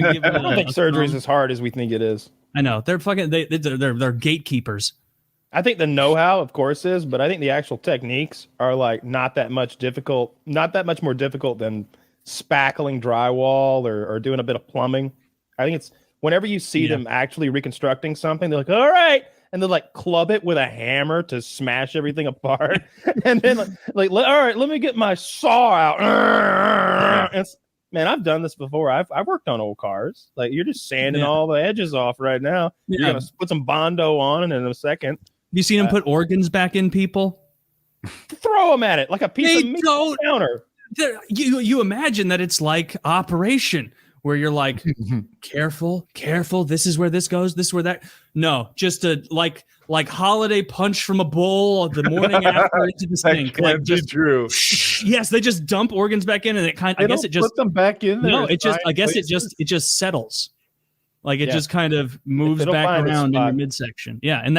I don't think surgery is as hard as we think it is. I know they're fucking they're gatekeepers. I think the know-how, of course, is, but I think the actual techniques are like not that much more difficult than spackling drywall or doing a bit of plumbing. I think it's whenever you see them actually reconstructing something, they're like, all right, and they'll like club it with a hammer to smash everything apart, and then like all right, let me get my saw out. Man, I've done this before. I've worked on old cars. Like you're just sanding all the edges off right now. Yeah. You're gonna put some Bondo on, and in a second. You seen him put organs back in people? Throw them at it like a piece of meat counter. You imagine that it's like Operation, where you're like, careful. This is where this goes. This is where that. No, just a like holiday punch from a bull the morning after into the sink. Like just true. Yes, they just dump organs back in, and it kind. I guess it just put them back in there. No, it just. I guess it just settles. Like it just kind of moves back around in your midsection. Yeah. And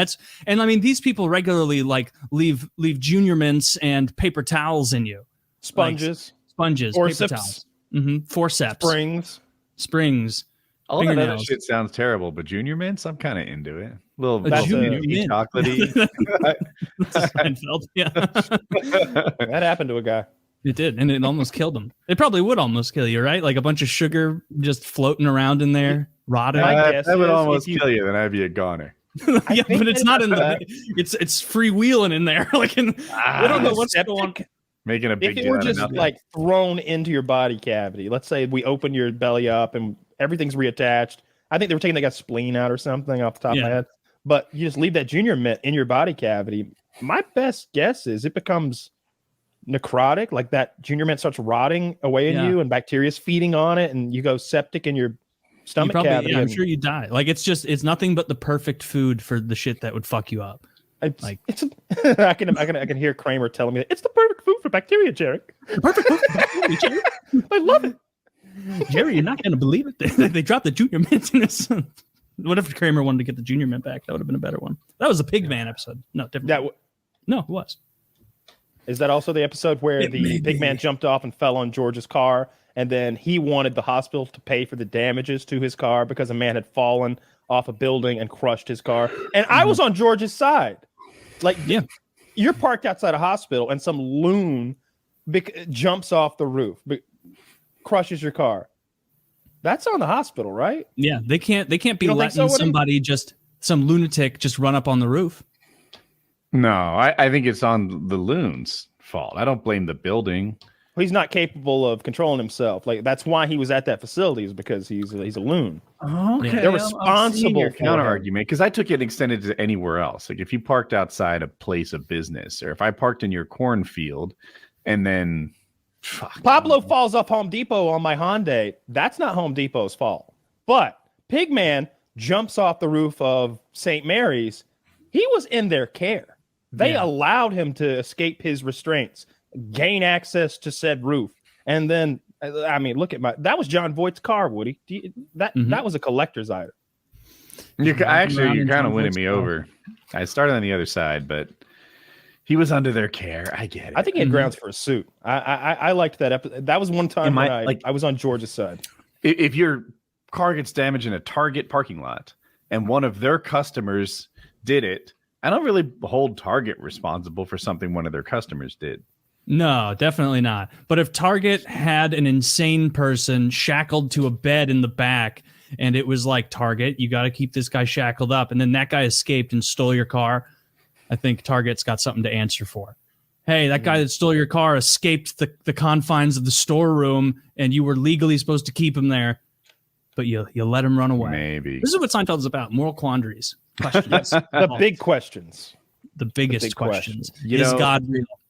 I mean, these people regularly like leave junior mints and paper towels in you. Sponges, forceps. Paper towels. Forceps. Springs. All that other shit sounds terrible, but junior mints, I'm kind of into it. Junior mint. Chocolatey. Yeah. That happened to a guy. It did, and it almost killed him. It probably would almost kill you, right? Like a bunch of sugar just floating around in there, rotting. That would almost kill you, then I'd be a goner. Yeah, but it's not in the. It's freewheeling in there. Like I don't know what's going on. Making a big deal. If it were just like thrown into your body cavity, let's say we open your belly up and everything's reattached. I think they were taking like a spleen out or something off the top of my head. But you just leave that junior mint in your body cavity. My best guess is it becomes necrotic, like that junior mint starts rotting away in you and bacteria's feeding on it, and you go septic in your stomach cavity. Yeah, I'm sure you die. Like it's nothing but the perfect food for the shit that would fuck you up. I can hear Kramer telling me that it's the perfect food for bacteria, Jerry. The perfect food for bacteria, Jerry. I love it. Jerry, you're not going to believe it. They dropped the junior mint in this. What if Kramer wanted to get the junior mint back? That would have been a better one. That was a Pigman episode. No, different. No, it was. Is that also the episode where the Pigman jumped off and fell on George's car, and then he wanted the hospital to pay for the damages to his car because a man had fallen off a building and crushed his car? And I was on George's side. Like, you're parked outside a hospital, and some loon jumps off the roof, crushes your car. That's on the hospital, right? Yeah, they can't be letting somebody some lunatic just run up on the roof. No, I think it's on the loon's fault. I don't blame the building. He's not capable of controlling himself. Like that's why he was at that facility, is because he's a loon. Oh, okay, they're responsible for counter argument, because I took it extended to anywhere else. Like if you parked outside a place of business, or if I parked in your cornfield, and then Pablo falls off Home Depot on my Hyundai, that's not Home Depot's fault. But Pigman jumps off the roof of St. Mary's. He was in their care. They allowed him to escape his restraints, gain access to said roof. And then, I mean, that was John Voight's car, Woody. That was a collector's item. You're kind of winning me over. I started on the other side, but he was under their care. I get it. I think he had grounds for a suit. I liked that episode. That was one time I was on George's side. If your car gets damaged in a Target parking lot and one of their customers did it, I don't really hold Target responsible for something one of their customers did. No, definitely not. But if Target had an insane person shackled to a bed in the back, and it was like, Target, you got to keep this guy shackled up, and then that guy escaped and stole your car, I think Target's got something to answer for. Hey, that guy that stole your car escaped the confines of the storeroom, and you were legally supposed to keep him there, but you let him run away. Maybe. This is what Seinfeld is about, moral quandaries. Questions. The big questions. The biggest questions. Is God real?